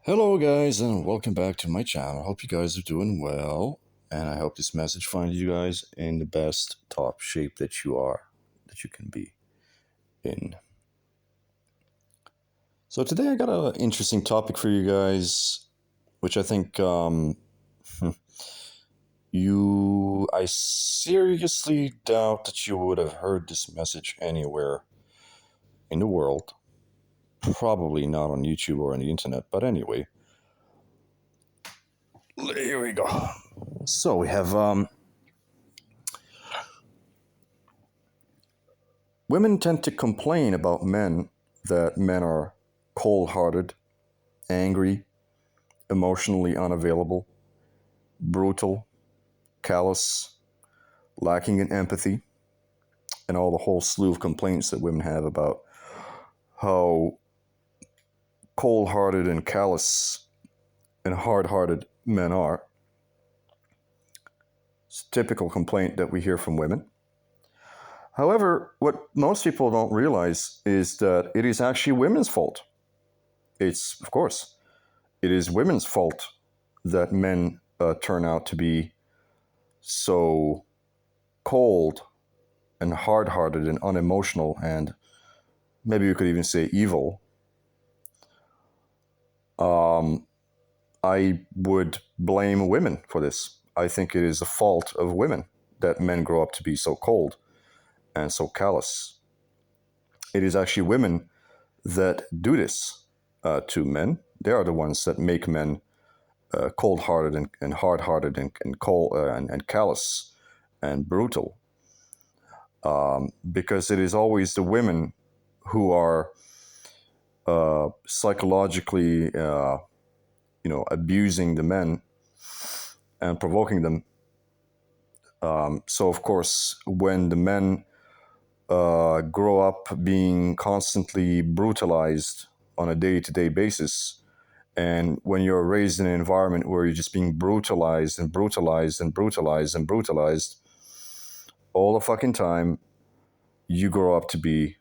Hello, guys, and welcome back to my channel. Hope you guys are doing well, and I hope this message finds you guys in the best top shape that you can be in. So today I got an interesting topic for you guys, which I think I seriously doubt that you would have heard this message anywhere in the world. Probably not on YouTube or on the internet, but anyway, here we go. So we have women tend to complain about men that men are cold hearted, angry, emotionally unavailable, brutal, callous, lacking in empathy, and all the whole slew of complaints that women have about how cold hearted and callous and hard hearted men are. It's a typical complaint that we hear from women. However, what most people don't realize is that it is actually women's fault. Of course, it is women's fault that men turn out to be so cold and hard-hearted and unemotional, and maybe you could even say evil. I would blame women for this. I think it is the fault of women that men grow up to be so cold and so callous. It is actually women that do this to men. They are the ones that make men cold-hearted and hard-hearted and cold and callous and brutal. Because it is always the women who are psychologically, abusing the men and provoking them. So, of course, when the men grow up being constantly brutalized on a day-to-day basis, and when you're raised in an environment where you're just being brutalized and brutalized and brutalized and brutalized all the fucking time, you grow up to be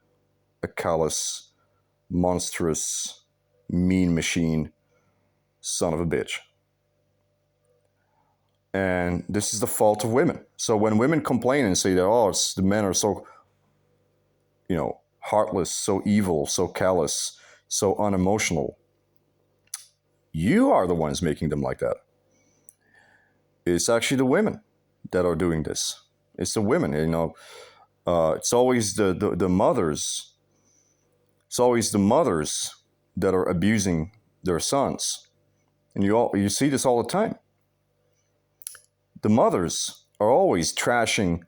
a callous, monstrous, mean machine, son of a bitch. And this is the fault of women. So when women complain and say that, the men are so, heartless, so evil, so callous, so unemotional, you are the ones making them like that. It's actually the women that are doing this. It's the women, it's always the mothers. It's always the mothers that are abusing their sons. And you see this all the time. The mothers are always trashing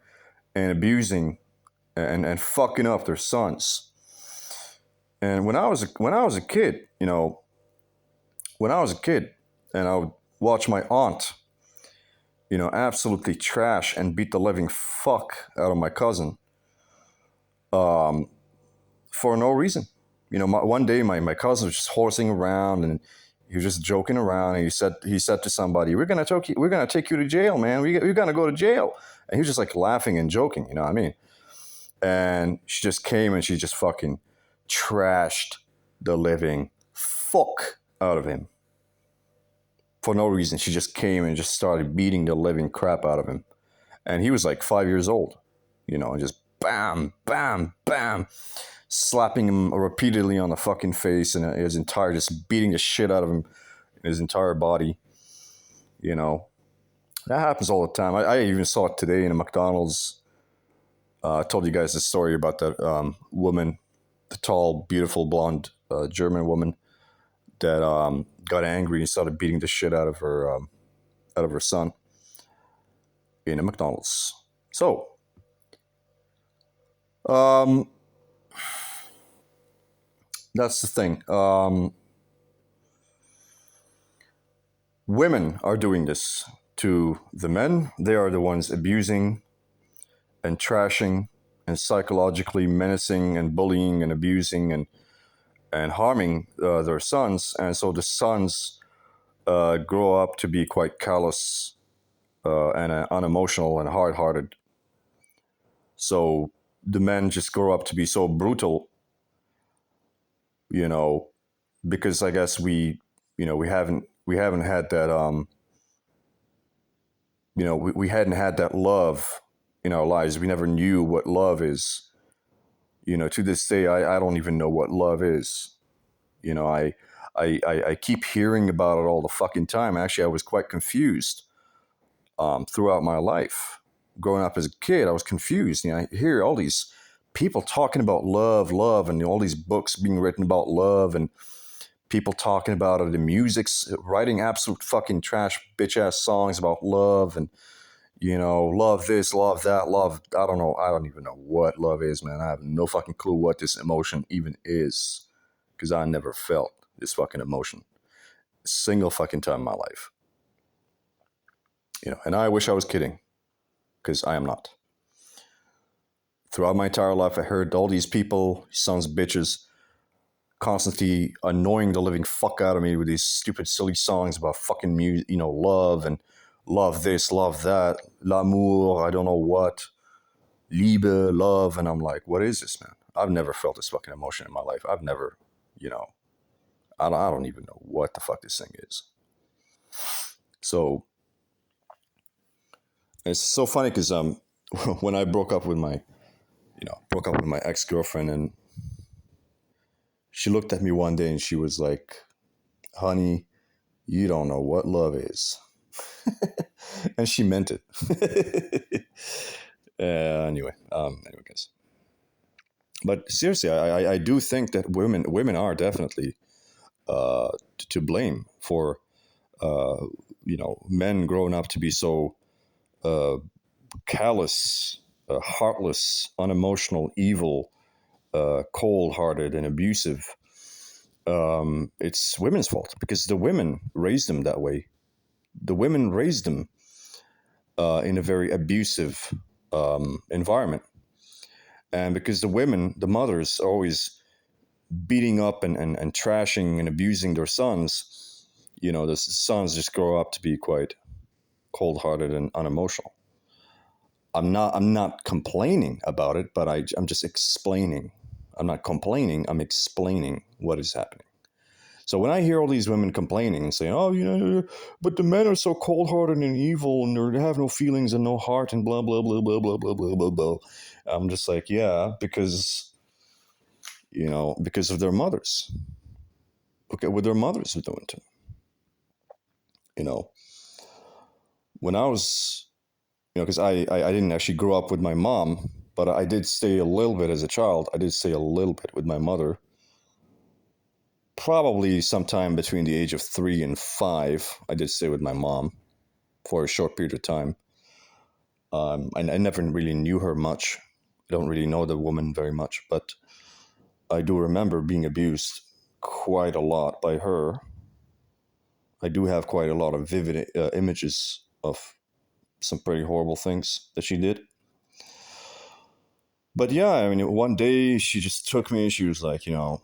and abusing and fucking up their sons. And when I was a kid, and I would watch my aunt, absolutely trash and beat the living fuck out of my cousin, for no reason. One day my cousin was just horsing around and he was just joking around, and he said to somebody, "We're gonna take you to jail, man. We're gonna go to jail." And he was just like laughing and joking, you know what I mean? And she just came and she just fucking trashed the living fuck out of him. For no reason. She just came and just started beating the living crap out of him. And he was like 5 years old, and just bam, bam, bam, slapping him repeatedly on the fucking face, and just beating the shit out of him in his entire body. That happens all the time. I even saw it today in a McDonald's. I told you guys the story about that woman, the tall, beautiful, blonde German woman that got angry and started beating the shit out of her son in a McDonald's. So, that's the thing. Women are doing this to the men. They are the ones abusing and trashing and psychologically menacing and bullying and abusing and harming their sons. And so the sons grow up to be quite callous and unemotional and hard-hearted. So the men just grow up to be so brutal, because I guess we we haven't had that we hadn't had that love in our lives. We never knew what love is. To this day, I don't even know what love is. You know, I keep hearing about it all the fucking time. Actually, I was quite confused throughout my life. Growing up as a kid, I was confused. I hear all these people talking about love, love, and all these books being written about love, and people talking about it in music's writing absolute fucking trash bitch ass songs about love and love this, love that, love. I don't know. I don't even know what love is, man. I have no fucking clue what this emotion even is because I never felt this fucking emotion a single fucking time in my life. And I wish I was kidding because I am not. Throughout my entire life, I heard all these people, sons of bitches, constantly annoying the living fuck out of me with these stupid, silly songs about fucking music, love and love this, love that, l'amour, I don't know what, Liebe, love, and I'm like, what is this, man? I've never felt this fucking emotion in my life. I've never, I don't even know what the fuck this thing is. So it's so funny because when I broke up with my ex girlfriend, and she looked at me one day and she was like, "Honey, you don't know what love is," and she meant it. Anyway, guys. But seriously, I do think that women are definitely to blame for men growing up to be so uh, callous, heartless, unemotional, evil, cold-hearted, and abusive. It's women's fault because the women raised them that way. The women raised them in a very abusive environment, and because the women, the mothers, are always beating up and trashing and abusing their sons, the sons just grow up to be quite cold-hearted and unemotional. I'm not complaining about it, but I'm just explaining. I'm not complaining. I'm explaining what is happening. So when I hear all these women complaining and saying, "Oh, but the men are so cold-hearted and evil, and they have no feelings and no heart, and blah blah blah blah blah blah blah blah blah," I'm just like, yeah, because of their mothers. Look at what their mothers are doing to them. You know, when I was, because I didn't actually grow up with my mom, but I did stay a little bit as a child. I did stay a little bit with my mother. Probably sometime between the age of 3 and 5, I did stay with my mom for a short period of time. I never really knew her much. I don't really know the woman very much, but I do remember being abused quite a lot by her. I do have quite a lot of vivid images of some pretty horrible things that she did. But yeah, I mean, one day she just took me. She was like, "You're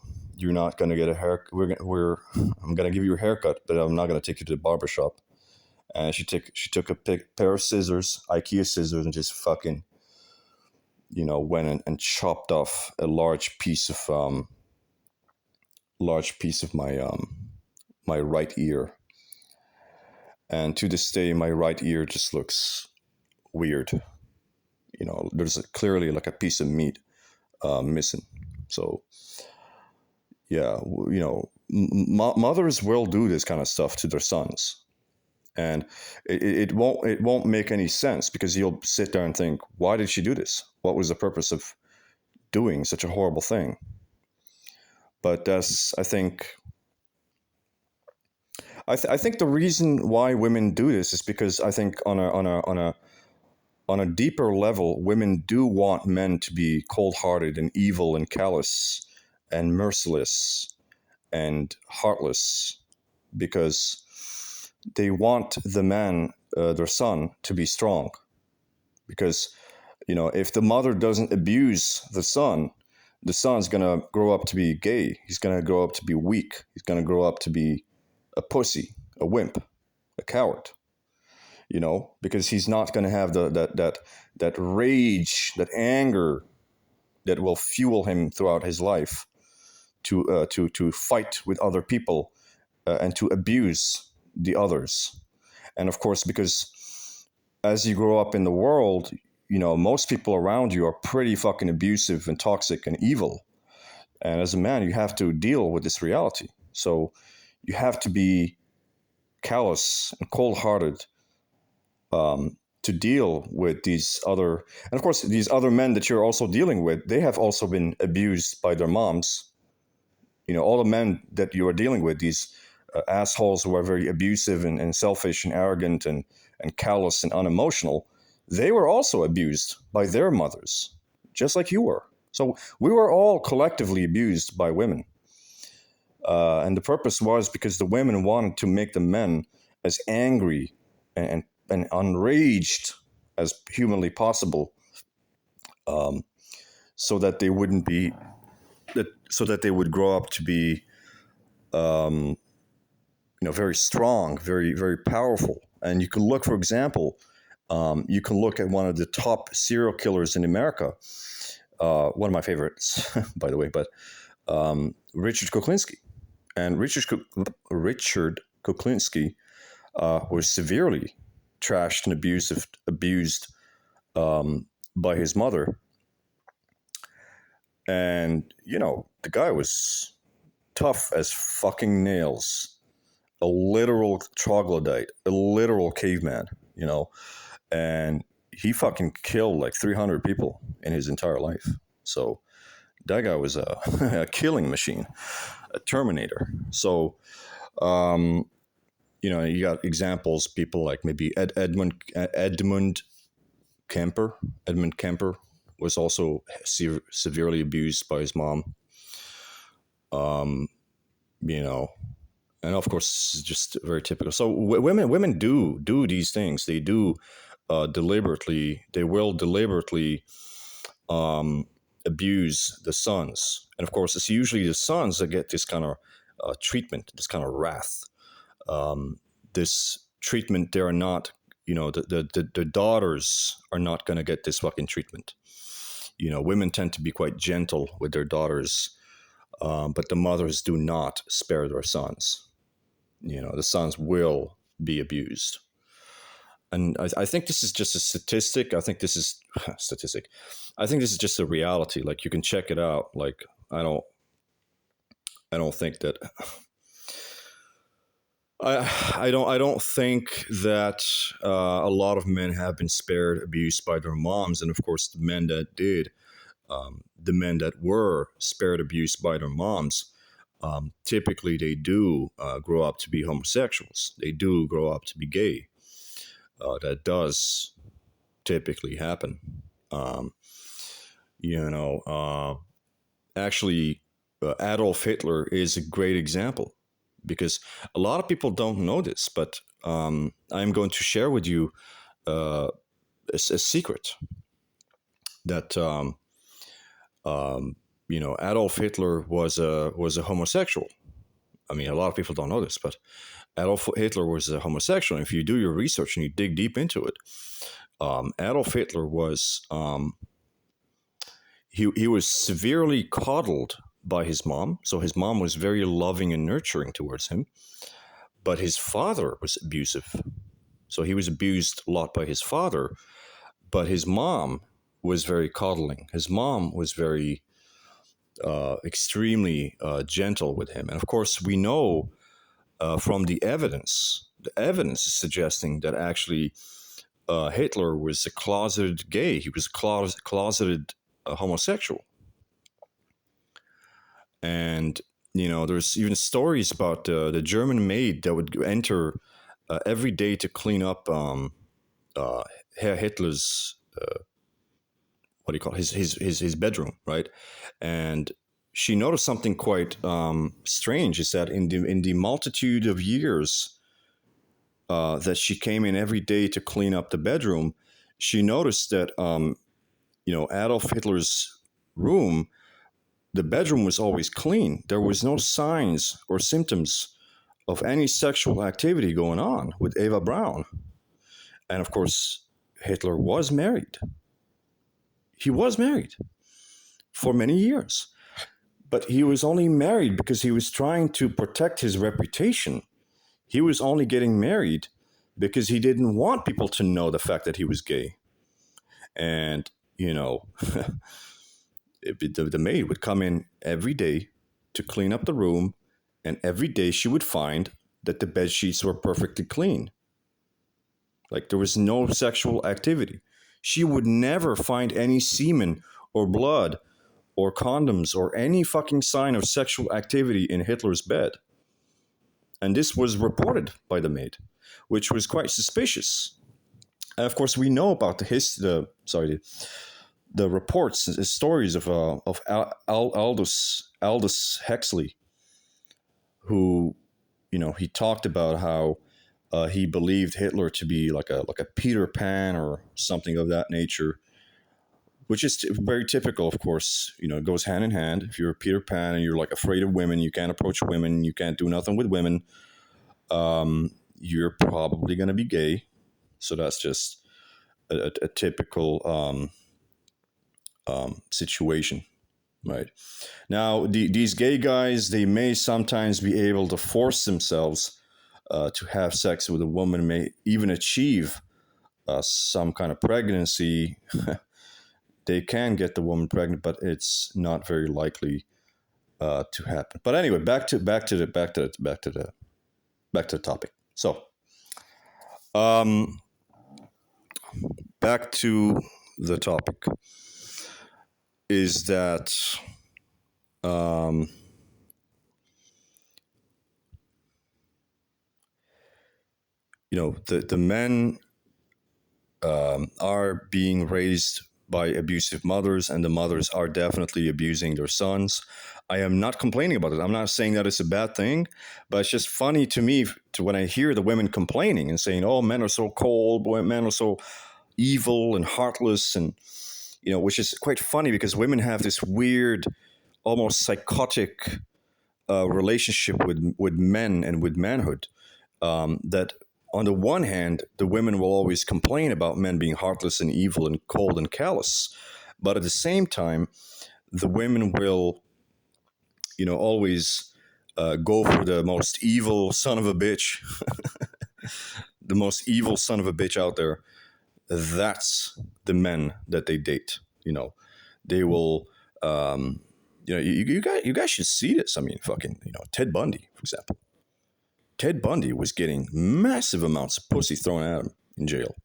not gonna get a haircut. I'm gonna give you a haircut, but I'm not gonna take you to the barber shop." And she took a pair of scissors, IKEA scissors, and just fucking, went and chopped off a large piece of my right ear. And to this day, my right ear just looks weird. There's clearly like a piece of meat missing. So yeah, mothers will do this kind of stuff to their sons, and it won't make any sense because you'll sit there and think, why did she do this? What was the purpose of doing such a horrible thing? But that's I think the reason why women do this is because I think on a deeper level, women do want men to be cold-hearted and evil and callous and merciless and heartless because they want the man, their son, to be strong. Because, if the mother doesn't abuse the son's going to grow up to be gay. He's going to grow up to be weak. He's going to grow up to be a pussy, a wimp, a coward. Because he's not going to have that rage, that anger that will fuel him throughout his life to fight with other people and to abuse the others. And of course, because as you grow up in the world, most people around you are pretty fucking abusive and toxic and evil. And as a man, you have to deal with this reality. So you have to be callous and cold-hearted, to deal with these other, and of course, these other men that you're also dealing with. They have also been abused by their moms. All the men that you are dealing with, these assholes who are very abusive and selfish and arrogant and callous and unemotional, they were also abused by their mothers, just like you were. So we were all collectively abused by women. And the purpose was because the women wanted to make the men as angry and enraged as humanly possible, so that they wouldn't be so that they would grow up to be very strong, very, very powerful. And you can look, for example, you can look at one of the top serial killers in America, one of my favorites, by the way, but Richard Kuklinski. And Richard Kuklinski was severely trashed and abused by his mother. And, the guy was tough as fucking nails, a literal troglodyte, a literal caveman, and he fucking killed like 300 people in his entire life. So that guy was a killing machine, a Terminator. So, you got examples, people like maybe Edmund Kemper. Edmund Kemper was also severely abused by his mom. And of course, just very typical. So women do these things. They do deliberately. They will deliberately abuse the sons, and of course, it's usually the sons that get this kind of treatment, this kind of wrath. This treatment, they are not. The daughters are not going to get this fucking treatment. Women tend to be quite gentle with their daughters, but the mothers do not spare their sons. The sons will be abused. And I think this is just a statistic. I think this is statistic. I think this is just a reality. Like, you can check it out. Like, I don't think that I don't think that a lot of men have been spared abuse by their moms. And of course, the men that did, the men that were spared abuse by their moms, typically they do grow up to be homosexuals. They do grow up to be gay. That does typically happen. Actually, Adolf Hitler is a great example, because a lot of people don't know this, but I'm going to share with you a secret that Adolf Hitler was a homosexual. I mean, a lot of people don't know this, but Adolf Hitler was a homosexual. And if you do your research and you dig deep into it, Adolf Hitler was he was severely coddled by his mom. So his mom was very loving and nurturing towards him, but his father was abusive. So he was abused a lot by his father, but his mom was very coddling. His mom was very extremely gentle with him. And of course, we know from the evidence is suggesting that actually Hitler was a closeted gay. He was a closeted homosexual. And, there's even stories about the German maid that would enter every day to clean up Herr Hitler's, what do you call it? His bedroom, right? And she noticed something quite strange, is that in the multitude of years that she came in every day to clean up the bedroom, she noticed that, Adolf Hitler's room, the bedroom was always clean. There was no signs or symptoms of any sexual activity going on with Eva Braun. And of course, Hitler was married. He was married for many years. But he was only married because he was trying to protect his reputation. He was only getting married because he didn't want people to know the fact that he was gay. And, you know, the maid would come in every day to clean up the room, and every day she would find that the bed sheets were perfectly clean. Like there was no sexual activity. She would never find any semen or blood or condoms or any fucking sign of sexual activity in Hitler's bed. And this was reported by the maid, which was quite suspicious. And of course, we know about the reports, the stories of Aldous Huxley, who, you know, he talked about how he believed Hitler to be like a Peter Pan or something of that nature, which is very typical, of course. You know, it goes hand in hand. If you're a Peter Pan and you're like afraid of women, you can't approach women, you can't do nothing with women, you're probably going to be gay. So that's just a typical situation, right? Now, these gay guys, they may sometimes be able to force themselves to have sex with a woman, may even achieve some kind of pregnancy. They can get the woman pregnant, but it's not very likely to happen. But anyway, back to the topic. So, um, back to the topic is that um, you know, the men are being raised by abusive mothers, and the mothers are definitely abusing their sons. I am not complaining about it. I'm not saying that it's a bad thing, but it's just funny to me when I hear the women complaining and saying, "Oh, men are so cold, men are so evil and heartless," and you know, which is quite funny because women have this weird, almost psychotic relationship with men and with manhood. That on the one hand, the women will always complain about men being heartless and evil and cold and callous, but at the same time, the women will, you know, always go for the most evil son of a bitch, the most evil son of a bitch out there. That's the men that they date. You know, they will. You know, you guys should see this. I mean, fucking, you know, Ted Bundy, for example. Ted Bundy was getting massive amounts of pussy thrown at him in jail.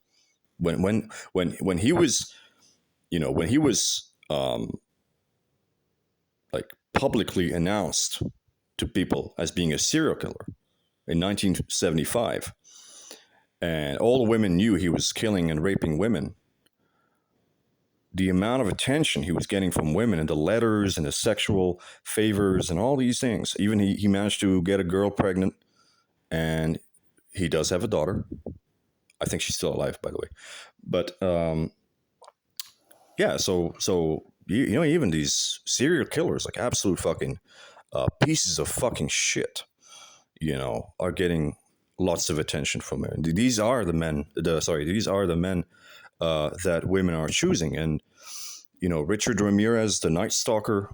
When he was, you know, when he was like publicly announced to people as being a serial killer in 1975, and all the women knew he was killing and raping women. The amount of attention he was getting from women and the letters and the sexual favors and all these things. Even he managed to get a girl pregnant, and he does have a daughter. I think she's still alive, by the way. But yeah, so you know, even these serial killers, like absolute fucking pieces of fucking shit, you know, are getting lots of attention from men. These are the men. These are the men that women are choosing. And you know, Richard Ramirez, the Night Stalker,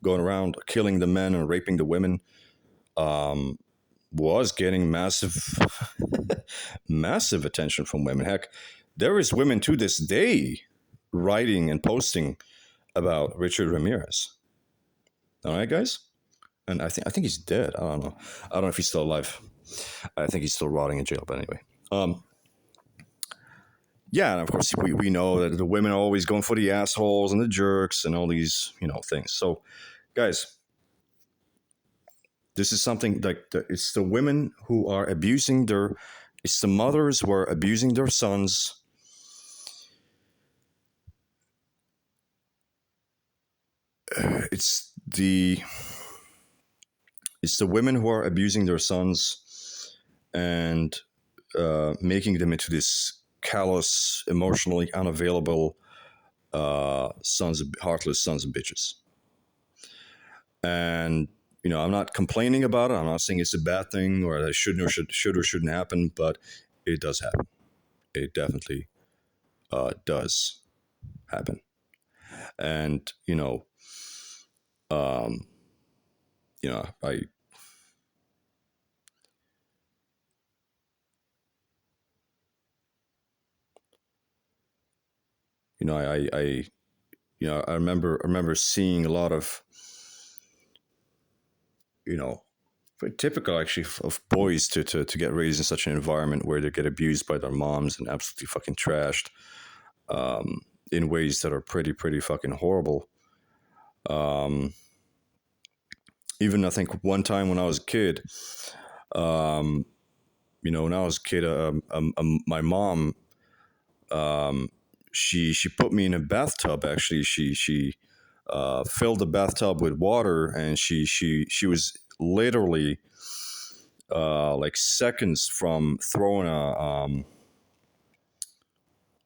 going around killing the men and raping the women, was getting massive, massive attention from women. Heck, there is women to this day writing and posting about Richard Ramirez. All right, guys, and I think he's dead. I don't know. I don't know if he's still alive. I think he's still rotting in jail. But anyway, yeah, and of course we know that the women are always going for the assholes and the jerks and all these, you know, things. So, guys, this is something like it's the women who are abusing their, it's the mothers who are abusing their sons. It's the women who are abusing their sons and making them into this callous, emotionally unavailable heartless sons of bitches. And you know, I'm not complaining about it. I'm not saying it's a bad thing or that it should or shouldn't happen, but it does happen. It definitely does happen. And you know, Um, I you know I I remember seeing a lot of you know very typical actually of boys to get raised in such an environment where they get abused by their moms and absolutely fucking trashed um, in ways that are pretty fucking horrible. Um, Even I think one time when I was a kid, um, when I was a kid, my mom, um, she put me in a bathtub. Actually, she filled the bathtub with water, and she was literally like seconds from throwing a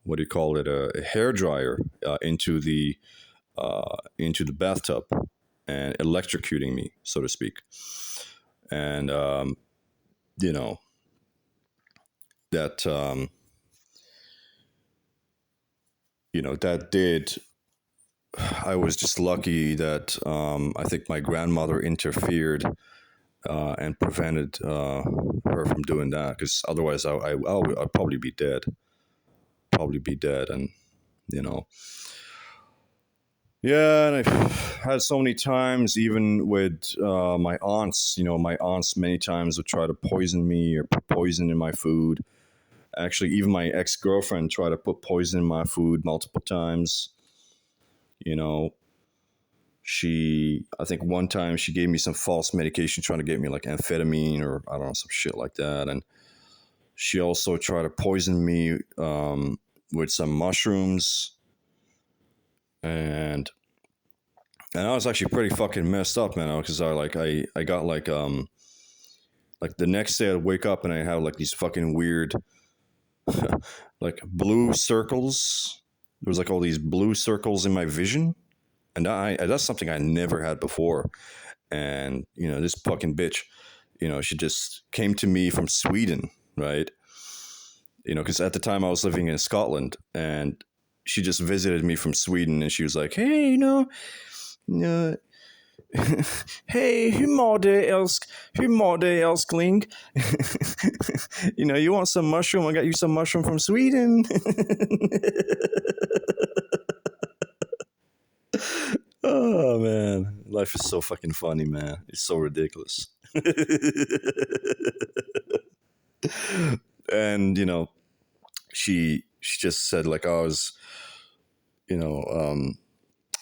what do you call it, a hair dryer into the bathtub and electrocuting me, so to speak. And you know that that did. I was just lucky that I think my grandmother interfered and prevented her from doing that, because otherwise I'd probably be dead. Probably be dead, and you know, yeah. And I've had so many times, even with my aunts. My aunts many times would try to poison me or put poison in my food. Actually, even my ex girlfriend tried to put poison in my food multiple times. You know, I think one time she gave me some false medication trying to get me like amphetamine or I don't know, some shit like that. And she also tried to poison me with some mushrooms. And I was actually pretty fucking messed up, man, because I got like the next day I'd wake up and I have like these fucking weird like blue circles. There was like all these blue circles in my vision, and that's something I never had before. And this fucking bitch, she just came to me from Sweden, right? Because at the time I was living in Scotland, and she just visited me from Sweden, and she was like, "Hey, uh, hey, hur mår det älskling? You want some mushroom? I got you some mushroom from Sweden." Oh man, life is so fucking funny, man. It's so ridiculous. And she just said like, "Oh, I was, you know,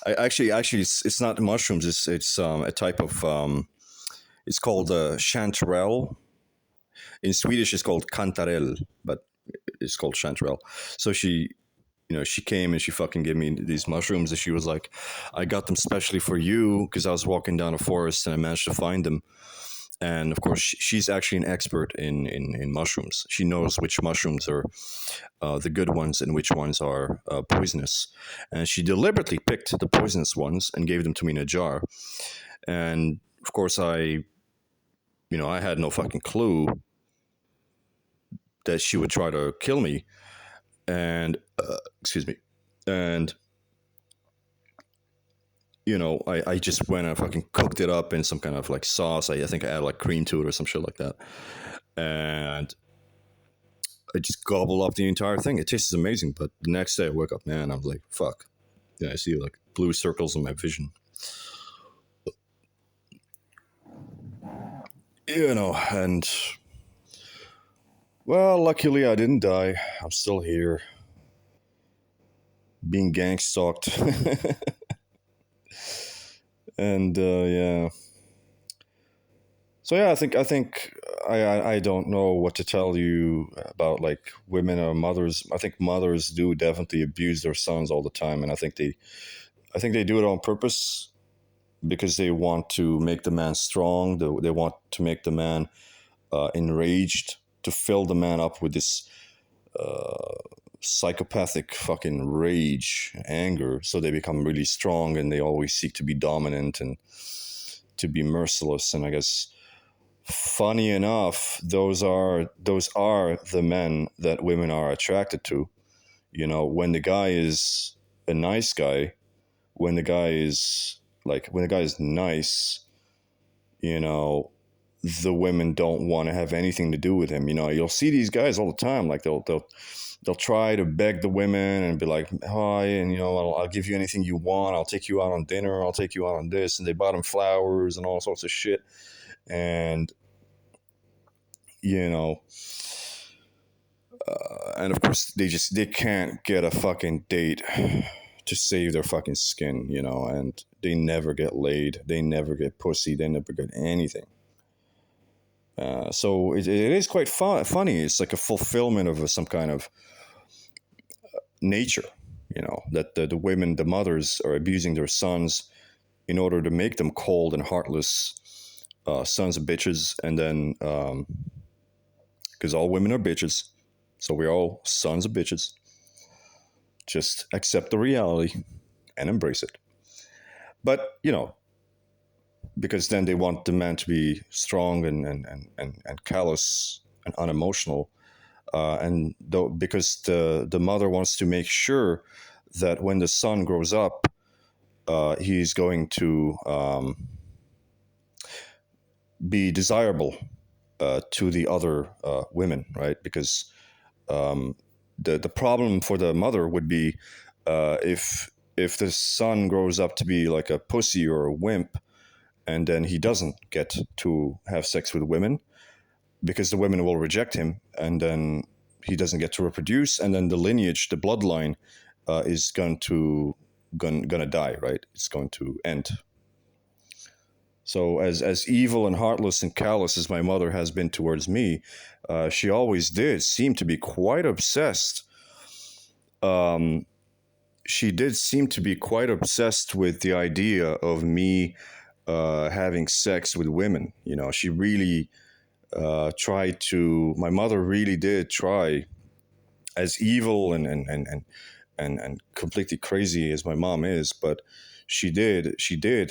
I actually it's not mushrooms. It's a type of it's called chanterelle. In Swedish, it's called cantarell, but it's called chanterelle." So she came and she fucking gave me these mushrooms, and she was like, "I got them specially for you because I was walking down a forest and I managed to find them." And of course, she's actually an expert in mushrooms. She knows which mushrooms are the good ones and which ones are poisonous. And she deliberately picked the poisonous ones and gave them to me in a jar. And of course, I had no fucking clue that she would try to kill me. And excuse me. And I just went and fucking cooked it up in some kind of like sauce. I think I added like cream to it or some shit like that. And I just gobbled up the entire thing. It tastes amazing. But the next day I woke up, man, I was like, fuck. Yeah, I see like blue circles in my vision. And well, luckily I didn't die. I'm still here, being gang stalked. And yeah. So yeah, I don't know what to tell you about like women or mothers. I think mothers do definitely abuse their sons all the time, and I think they do it on purpose because they want to make the man strong. They want to make the man enraged, to fill the man up with this uh, psychopathic fucking rage, anger, so they become really strong and they always seek to be dominant and to be merciless. And I guess funny enough, those are the men that women are attracted to. When the guy is a nice guy, when the guy is like when a guy is nice, you know, the women don't want to have anything to do with him. You know, you'll see these guys all the time. Like they'll try to beg the women and be like, "Hi, and you know, I'll give you anything you want. I'll take you out on dinner. I'll take you out on this." And they bought him flowers and all sorts of shit. And you know, and of course they can't get a fucking date to save their fucking skin. You know, and they never get laid. They never get pussy. They never get anything. So it is quite funny. It's like a fulfillment of some kind of nature, you know, that the women, the mothers, are abusing their sons in order to make them cold and heartless sons of bitches. And then, because all women are bitches, so we're all sons of bitches. Just accept the reality and embrace it. But, you know, because then they want the man to be strong and callous and unemotional. And though, because the mother wants to make sure that when the son grows up, he's going to be desirable to the other women, right? Because the problem for the mother would be if the son grows up to be like a pussy or a wimp, and then he doesn't get to have sex with women because the women will reject him, and then he doesn't get to reproduce, and then the lineage, the bloodline, is gonna die, right? It's going to end. So as evil and heartless and callous as my mother has been towards me, she always did seem to be quite obsessed. Um, she did seem to be quite obsessed with the idea of me having sex with women. You know, she really tried to. My mother really did try, as evil and completely crazy as my mom is, but she did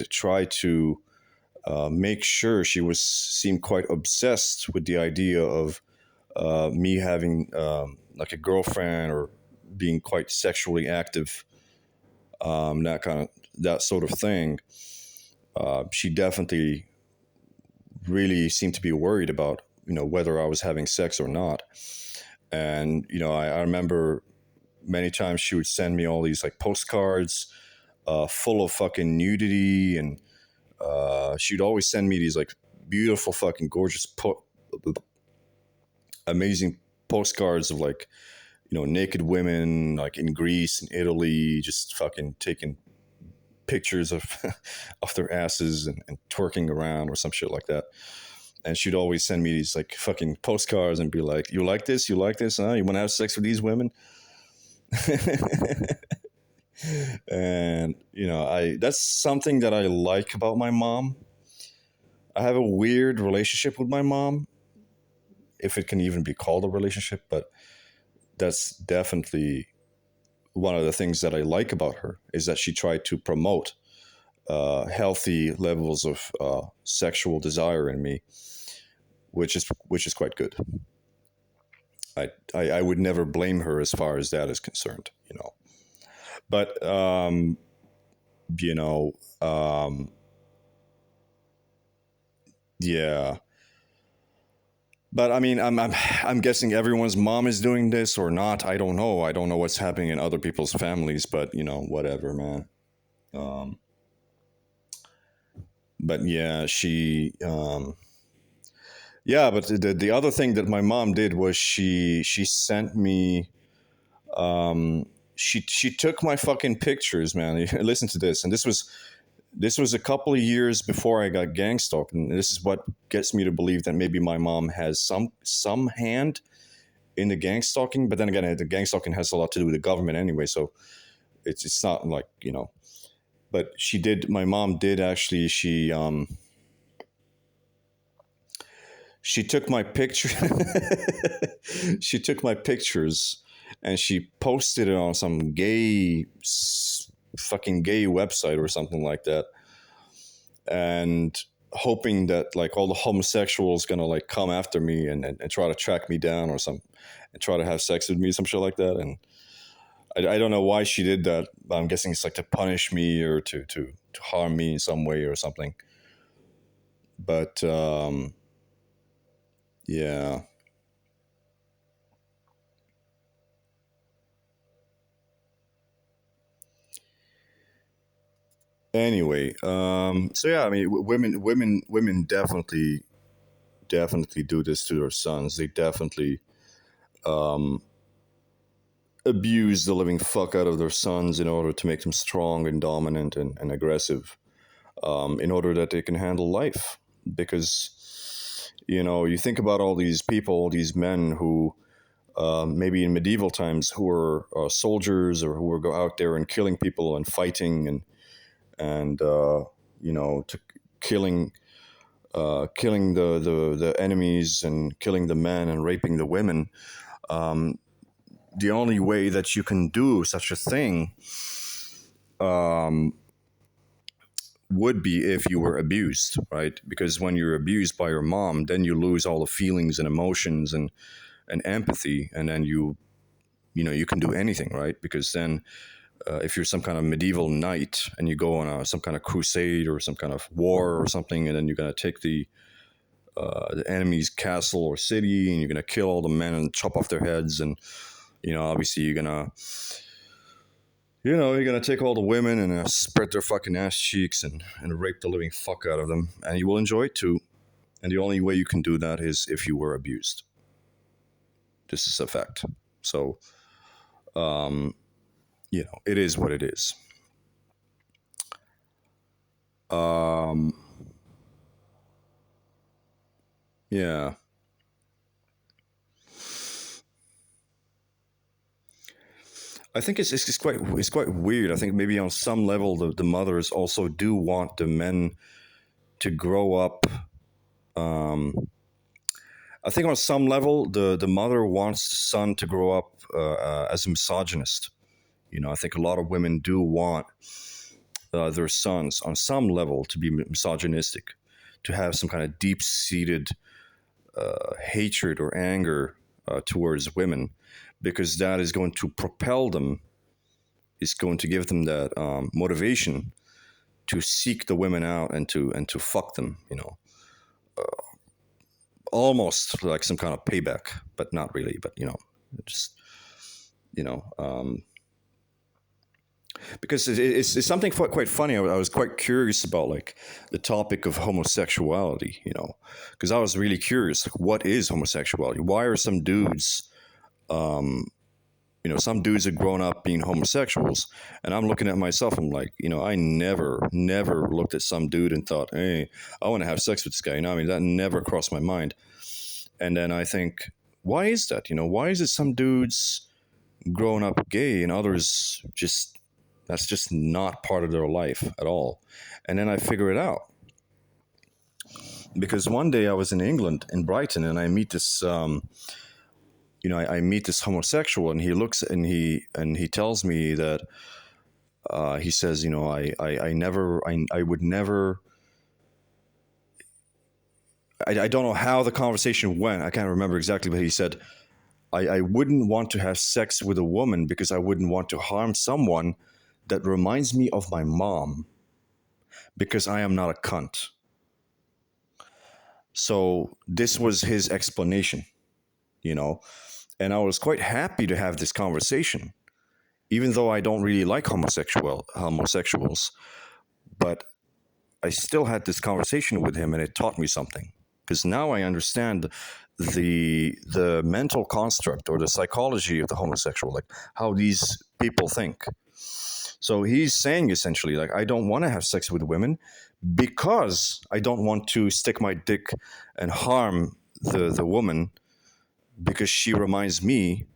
try to make sure she was seemed quite obsessed with the idea of me having like a girlfriend or being quite sexually active, that sort of thing. She definitely really seemed to be worried about, you know, whether I was having sex or not. And you know, I remember many times she would send me all these like postcards full of fucking nudity, and she'd always send me these like beautiful fucking gorgeous amazing postcards of like, you know, naked women like in Greece and Italy, just fucking taking pictures of of their asses and twerking around or some shit like that. And she'd always send me these like fucking postcards and be like, "You like this? You like this? Huh? You want to have sex with these women?" And you know, I that's something that I like about my mom. I have a weird relationship with my mom, if it can even be called a relationship, but that's definitely one of the things that I like about her is that she tried to promote healthy levels of sexual desire in me, which is quite good. I would never blame her as far as that is concerned, you know. But you know, yeah. But I mean, I'm guessing everyone's mom is doing this or not. I don't know. I don't know what's happening in other people's families, but you know, whatever, man. Um, but yeah, yeah. But the other thing that my mom did was she sent me. She took my fucking pictures, man. Listen to this, and this was a couple of years before I got gang stalked, and this is what gets me to believe that maybe my mom has some hand in the gang stalking. But then again, the gang stalking has a lot to do with the government anyway, so it's not like, you know. But she did. My mom did actually. She took my picture. She took my pictures and she posted it on some fucking gay website or something like that, and hoping that like all the homosexuals gonna like come after me and try to track me down or some and try to have sex with me, some shit like that. And I don't know why she did that. But I'm guessing it's like to punish me or to harm me in some way or something. But yeah. Anyway, so yeah, I mean, women definitely do this to their sons. They definitely um, abuse the living fuck out of their sons in order to make them strong and dominant and aggressive, in order that they can handle life. Because, you think about all these people, all these men who, maybe in medieval times, who were soldiers or who were go out there and killing people and fighting and to killing killing the enemies and killing the men and raping the women. Um, the only way that you can do such a thing um, would be if you were abused, right? Because when you're abused by your mom, then you lose all the feelings and emotions and empathy, and then you can do anything, right? Because then if you're some kind of medieval knight and you go on some kind of crusade or some kind of war or something, and then you're going to take the enemy's castle or city, and you're gonna kill all the men and chop off their heads, and obviously you're gonna take all the women and spread their fucking ass cheeks and rape the living fuck out of them, and you will enjoy it too. And the only way you can do that is if you were abused. This is a fact. So, um, it is what it is. Um, yeah. I think it's quite weird. I think maybe on some level the mothers also do want the men to grow up. Um, I think on some level the mother wants the son to grow up as a misogynist. I think a lot of women do want their sons on some level to be misogynistic, to have some kind of deep seated hatred or anger towards women, because that is going to propel them, is going to give them that motivation to seek the women out and to fuck them. Almost like some kind of payback, but not really. But just you know, because it's something quite funny. I was quite curious about like the topic of homosexuality. Because I was really curious, like, what is homosexuality? Why are some dudes um, some dudes have grown up being homosexuals, and I'm looking at myself. I'm like, I never looked at some dude and thought, hey, I want to have sex with this guy. I mean, that never crossed my mind. And then I think, why is that? Why is it some dudes growing up gay and others just that's just not part of their life at all? And then I figure it out because one day I was in England in Brighton, and I meet this. I meet this homosexual, and he looks and he tells me that he says, I would never. I don't know how the conversation went. I can't remember exactly, but he said, I wouldn't want to have sex with a woman because I wouldn't want to harm someone that reminds me of my mom because I am not a cunt. So this was his explanation, you know, and I was quite happy to have this conversation, even though I don't really like homosexuals, but I still had this conversation with him, and it taught me something because now I understand the mental construct or the psychology of the homosexual, like how these people think. So he's saying essentially, like, I don't want to have sex with women because I don't want to stick my dick and harm the woman because she reminds me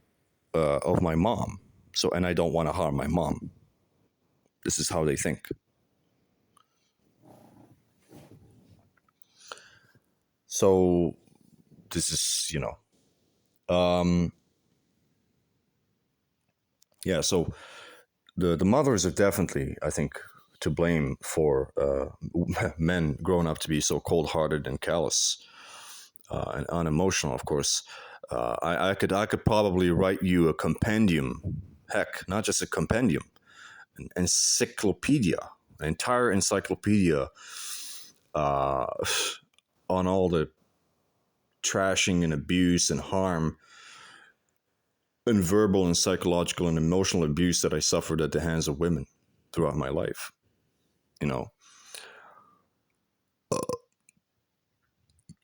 of my mom. So, and I don't want to harm my mom. This is how they think. So this is, um, yeah. So the mothers are definitely, I think, to blame for men growing up to be so cold hearted and callous and unemotional. Of course, I could probably write you a compendium Heck, not just a compendium, an encyclopedia, an entire encyclopedia uh, on all the trashing and abuse and harm and verbal and psychological and emotional abuse that I suffered at the hands of women throughout my life.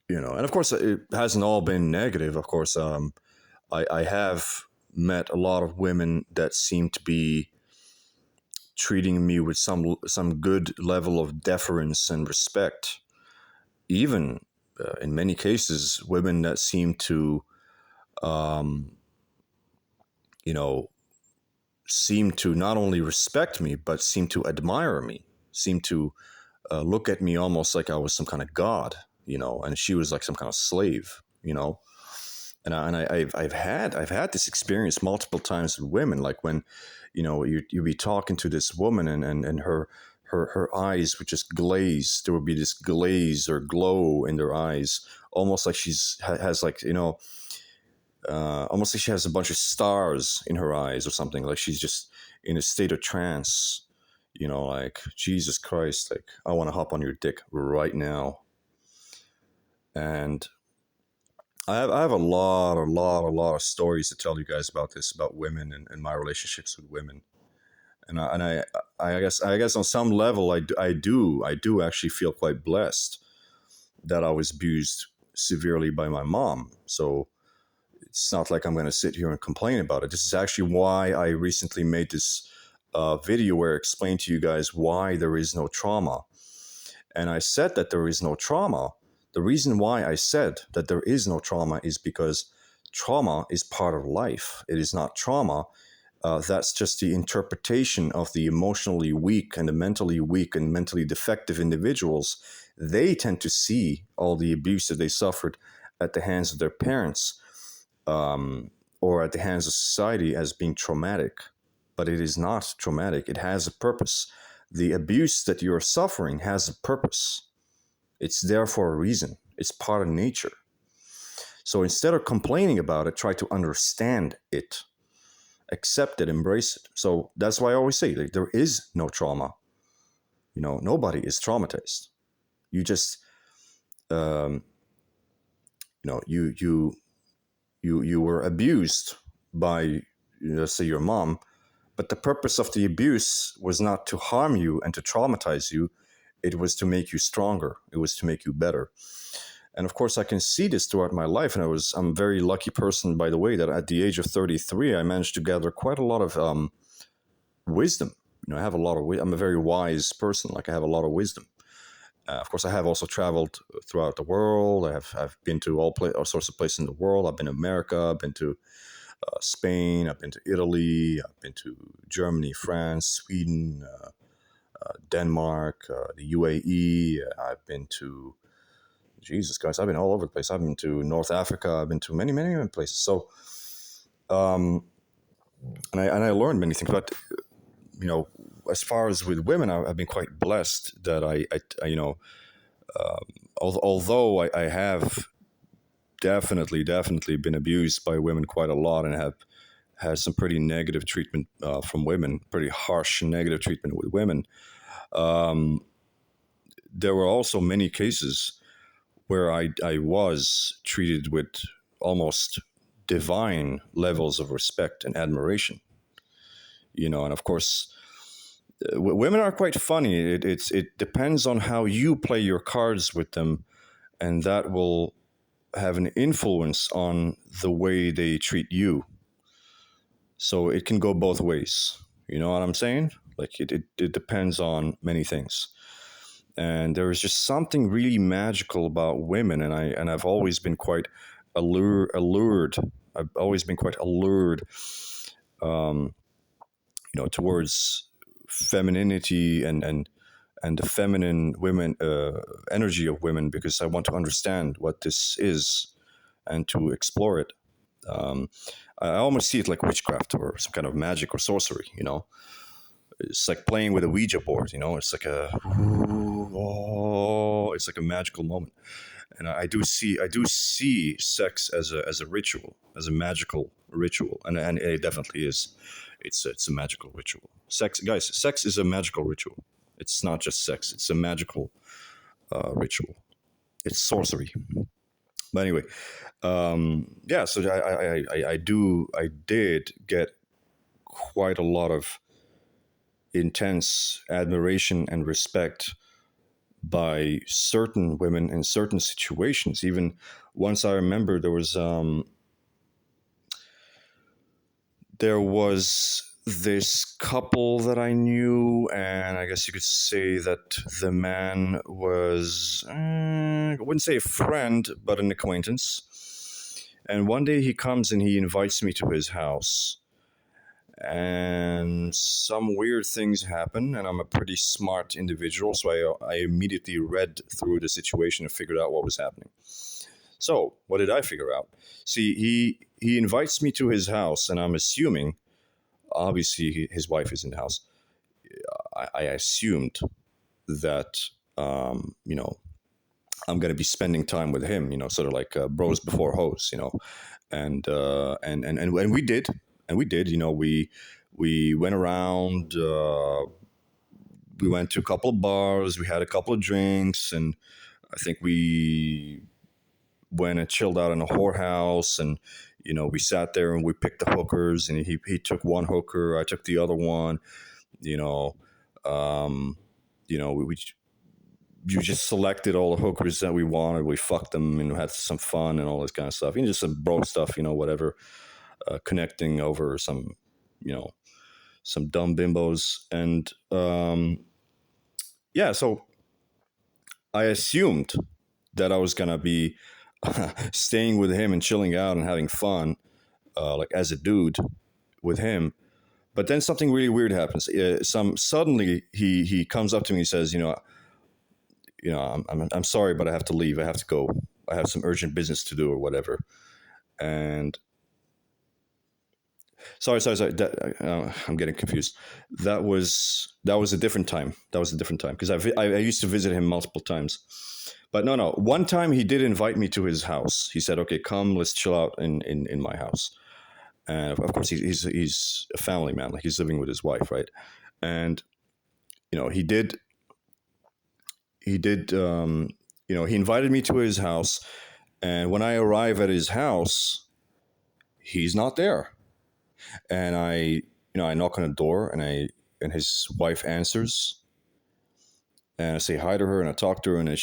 You know, and of course it hasn't all been negative. Of course, I have met a lot of women that seem to be treating me with some good level of deference and respect. Even in many cases, women that seem to, um, you know, seem to not only respect me but seem to admire me, seem to look at me almost like I was some kind of god, and she was like some kind of slave, I've had this experience multiple times with women, like when, you be talking to this woman and her eyes would just glaze. There would be this glaze or glow in their eyes, almost like has like almost like she has a bunch of stars in her eyes or something. Like she's just in a state of trance. Like Jesus Christ, like I want to hop on your dick right now. And I have a lot of stories to tell you guys about this, about women and my relationships with women. And I guess on some level I do actually feel quite blessed that I was abused severely by my mom. So it's not like I'm going to sit here and complain about it. This is actually why I recently made this video where I explained to you guys why there is no trauma. And I said that there is no trauma. The reason why I said that there is no trauma is because trauma is part of life. It is not trauma. That's just the interpretation of the emotionally weak and the mentally weak and mentally defective individuals. They tend to see all the abuse that they suffered at the hands of their parents, um, or at the hands of society as being traumatic. But it is not traumatic. It has a purpose. The abuse that you're suffering has a purpose. It's there for a reason. It's part of nature. So instead of complaining about it, try to understand it, accept it, embrace it. So that's why I always say, like, there is no trauma. Nobody is traumatized. You just, um, you were abused by, let's say, your mom, but the purpose of the abuse was not to harm you and to traumatize you. It was to make you stronger. It was to make you better. And of course, I can see this throughout my life. And I'm a very lucky person, by the way, that at the age of 33, I managed to gather quite a lot of wisdom. I have a lot of. I'm a very wise person. Like I have a lot of wisdom. Of course, I have also traveled throughout the world. I've been to all sorts of places in the world. I've been to America. I've been to Spain. I've been to Italy. I've been to Germany, France, Sweden, Denmark, the UAE. I've been to, Jesus, guys, I've been all over the place. I've been to North Africa. I've been to many, many, many places. So, and I learned many things. But as far as with women, I've been quite blessed that although I have definitely been abused by women quite a lot, and have had some pretty negative treatment from women, pretty harsh negative treatment with women. There were also many cases where I was treated with almost divine levels of respect and admiration. And of course, women are quite funny. It depends on how you play your cards with them, and that will have an influence on the way they treat you. So it can go both ways. You know what I'm saying? Like it depends on many things. And there is just something really magical about women, and I've always been quite allured. I've always been quite allured, um, towards femininity and the feminine women energy of women, because I want to understand what this is and to explore it. Um, I almost see it like witchcraft or some kind of magic or sorcery. It's like playing with a Ouija board. It's like it's like a magical moment. And I do see sex as a ritual, as a magical ritual, and it definitely is. It's a magical ritual. Sex, guys, sex is a magical ritual. It's not just sex. It's a magical ritual. It's sorcery. But anyway, yeah. So I did get quite a lot of intense admiration and respect by certain women in certain situations. Even once I remember there was this couple that I knew, and I guess you could say that the man was, I wouldn't say a friend, but an acquaintance. And one day he comes and he invites me to his house. And some weird things happen, and I'm a pretty smart individual, so I immediately read through the situation and figured out what was happening. So, what did I figure out? See, he invites me to his house, and I'm assuming, obviously, his wife is in the house. I assumed that, you know, I'm going to be spending time with him, you know, sort of like bros before hoes, you know, and we did, you know, we went around, we went to a couple of bars, we had a couple of drinks, and I think we went and chilled out in a whorehouse, and you know, we sat there and we picked the hookers, and he took one hooker, I took the other one, you know, um, you know, we you just selected all the hookers that we wanted. We fucked them and had some fun and all this kind of stuff. And just some bro stuff, you know, whatever, connecting over some, you know, some dumb bimbos. And yeah, so I assumed that I was going to be staying with him and chilling out and having fun, like as a dude with him. But then something really weird happens. Suddenly he comes up to me and says, I'm sorry, but I have to leave. I have to go. I have some urgent business to do or whatever. And sorry. I'm getting confused. That was a different time. That was a different time because I used to visit him multiple times. But no. One time he did invite me to his house. He said, "Okay, come, let's chill out in my house." And of course, he's a family man. Like he's living with his wife, right? And you know, he did he invited me to his house, and when I arrive at his house, he's not there. And I knock on the door, and his wife answers, and I say hi to her, and I talk to her, and then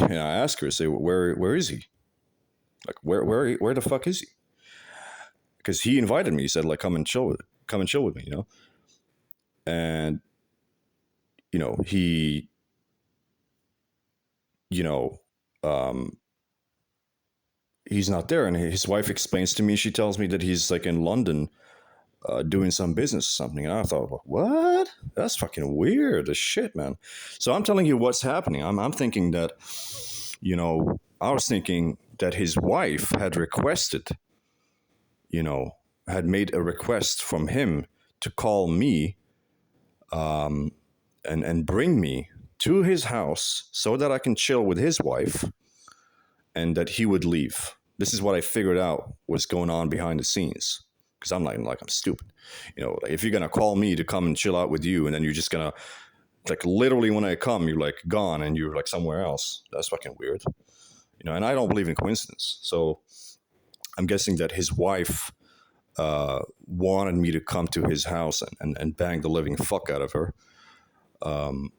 and I ask her, say, where is he? Like where the fuck is he? Because he invited me. He said, like, come and chill with me, you know. And you know he you know um he's not there, and his wife explains to me, she tells me that he's like in London, doing some business or something. And I thought, well, what? That's fucking weird as shit, man. So I'm telling you what's happening. I'm thinking that, I was thinking that his wife had requested, had made a request from him to call me, and bring me to his house so that I can chill with his wife, and that he would leave. This is what I figured out was going on behind the scenes. Because I'm like I'm stupid. Like if you're gonna call me to come and chill out with you, and then you're just gonna, like, literally when I come, you're like gone and you're like somewhere else. That's fucking weird. And I don't believe in coincidence. So I'm guessing that his wife wanted me to come to his house and bang the living fuck out of her. Um,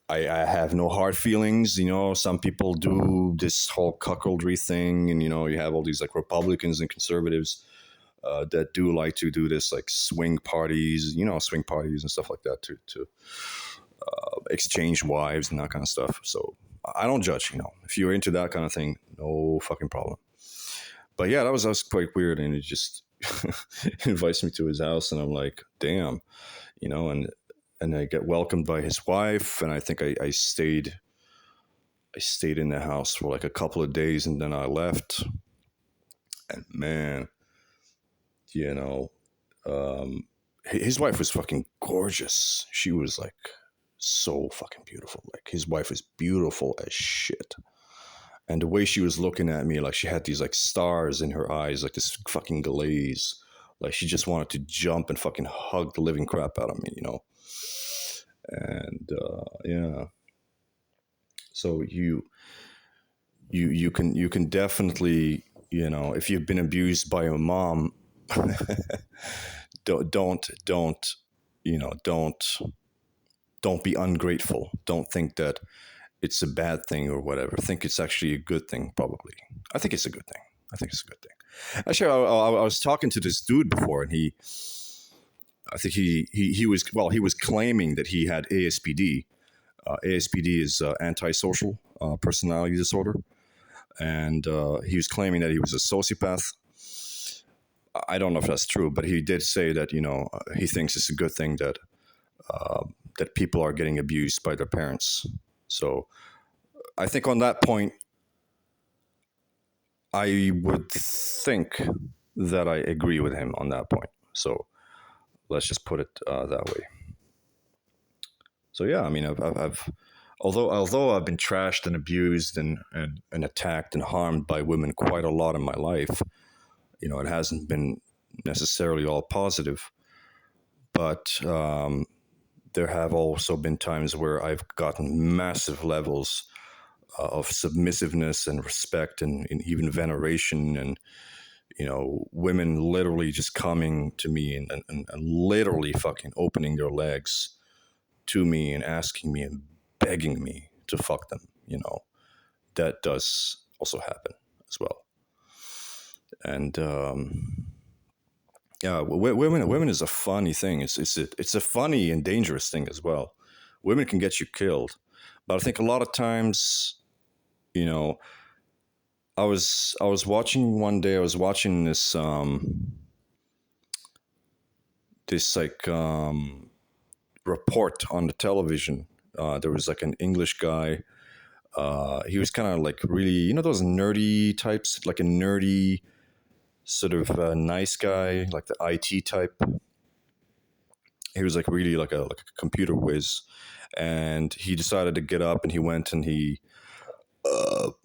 I have no hard feelings. Some people do this whole cuckoldry thing, and you have all these like Republicans and conservatives that do like to do this, like swing parties, swing parties and stuff like that to exchange wives and that kind of stuff. So I don't judge. If you're into that kind of thing, no fucking problem. But yeah, that was quite weird, and it just invites me to his house, and I'm like, damn, and I get welcomed by his wife, and I think I stayed in the house for like a couple of days, and then I left. And man, his wife was fucking gorgeous. She was like so fucking beautiful. Like his wife was beautiful as shit. And the way she was looking at me, like she had these like stars in her eyes, like this fucking glaze Like she just wanted to jump and fucking hug the living crap out of me, And yeah, so you can definitely, if you've been abused by a mom, don't don't be ungrateful. Don't think that it's a bad thing or whatever. Think it's actually a good thing. Probably, I think it's a good thing. I think it's a good thing. Actually, I was talking to this dude before, and I think he was claiming that he had ASPD. ASPD is antisocial personality disorder, and he was claiming that he was a sociopath. I don't know if that's true, but he did say that he thinks it's a good thing that people are getting abused by their parents. So I think on that point, I would think that I agree with him on that point. So let's just put it that way. So yeah, I mean, I've although I've been trashed and abused and attacked and harmed by women quite a lot in my life, it hasn't been necessarily all positive. But there have also been times where I've gotten massive levels of submissiveness and respect and even veneration, and women literally just coming to me and literally fucking opening their legs to me and asking me and begging me to fuck them. That does also happen as well. And yeah, women is a funny thing. It's a funny and dangerous thing as well. Women can get you killed, but I think a lot of times, you know, I was watching one day. I was watching this like report on the television. There was like an English guy. He was kind of like really, those nerdy types, like a nerdy sort of nice guy, like the IT type. He was like really like a computer whiz, and he decided to get up and he went and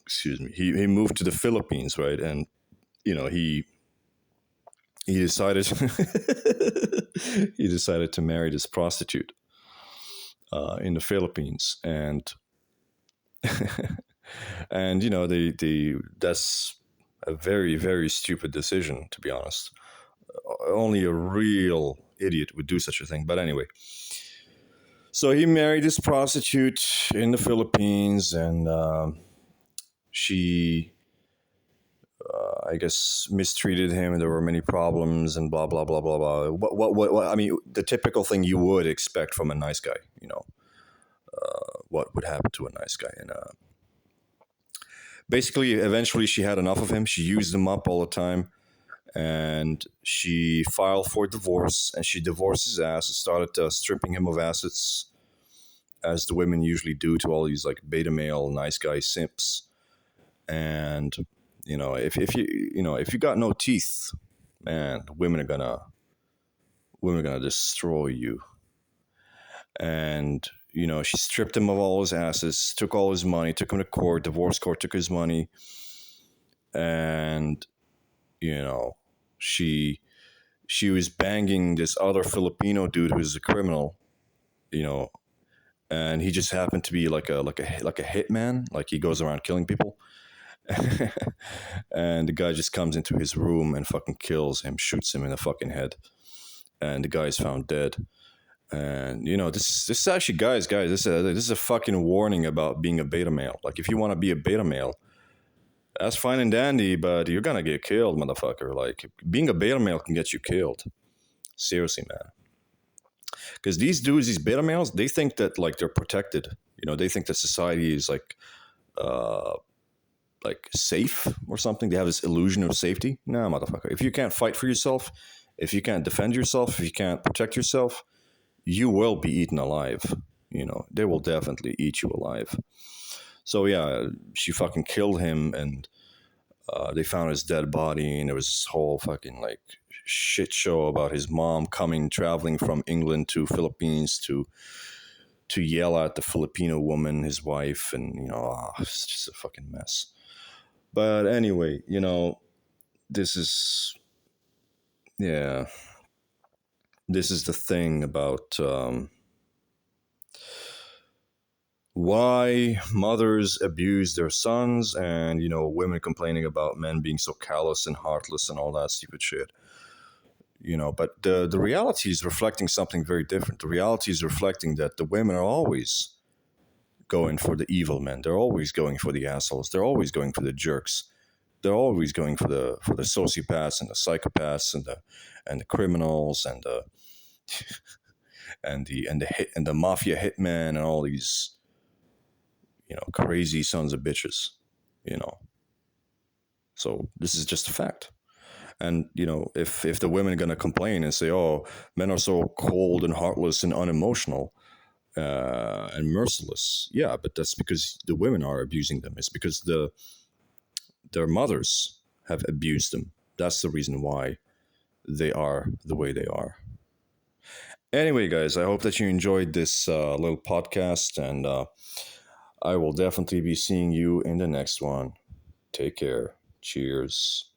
excuse me, he moved to the Philippines, right? And he decided he decided to marry this prostitute in the Philippines, and and the that's a very very stupid decision, to be honest. Only a real idiot would do such a thing. But anyway, so he married this prostitute in the Philippines, and she, I guess, mistreated him, and there were many problems, and blah blah blah blah blah. What I mean, the typical thing you would expect from a nice guy. What would happen to a nice guy, and basically, eventually, she had enough of him. She used him up all the time, and she filed for divorce, and she divorced his ass and started stripping him of assets, as the women usually do to all these like beta male nice guy simps. And if you got no teeth, man, women are gonna destroy you. And she stripped him of all his assets, took all his money, took him to court, divorce court, took his money, and you know she she was banging this other Filipino dude who's a criminal, you know, and he just happened to be like a hitman, like he goes around killing people. And the guy just comes into his room and fucking kills him, shoots him in the fucking head, and the guy's found dead. And this is actually, guys, this is a fucking warning about being a beta male. Like, if you want to be a beta male, that's fine and dandy, but you're gonna get killed, motherfucker. Like, being a beta male can get you killed. Seriously, man. Because these dudes, these beta males, they think that like they're protected. They think that society is uh, like safe or something. They have this illusion of safety. Nah, motherfucker. If you can't fight for yourself, if you can't defend yourself, if you can't protect yourself, you will be eaten alive. They will definitely eat you alive. So yeah, she fucking killed him, and they found his dead body, and there was this whole fucking like shit show about his mom traveling from England to Philippines to yell at the Filipino woman, his wife, and it's just a fucking mess. But anyway, this is Yeah, this is the thing about why mothers abuse their sons, and women complaining about men being so callous and heartless and all that stupid shit. But the reality is reflecting something very different. The reality is reflecting that the women are always going for the evil men. They're always going for the assholes. They're always going for the jerks. They're always going for the sociopaths and the psychopaths and the criminals and the mafia hitmen and all these crazy sons of bitches. You know, so this is just a fact. And if the women are gonna complain and say, "Oh, men are so cold and heartless and unemotional and merciless," yeah, but that's because the women are abusing them. It's because their mothers have abused them. That's the reason why they are the way they are. Anyway, guys, I hope that you enjoyed this little podcast, and I will definitely be seeing you in the next one. Take care. Cheers.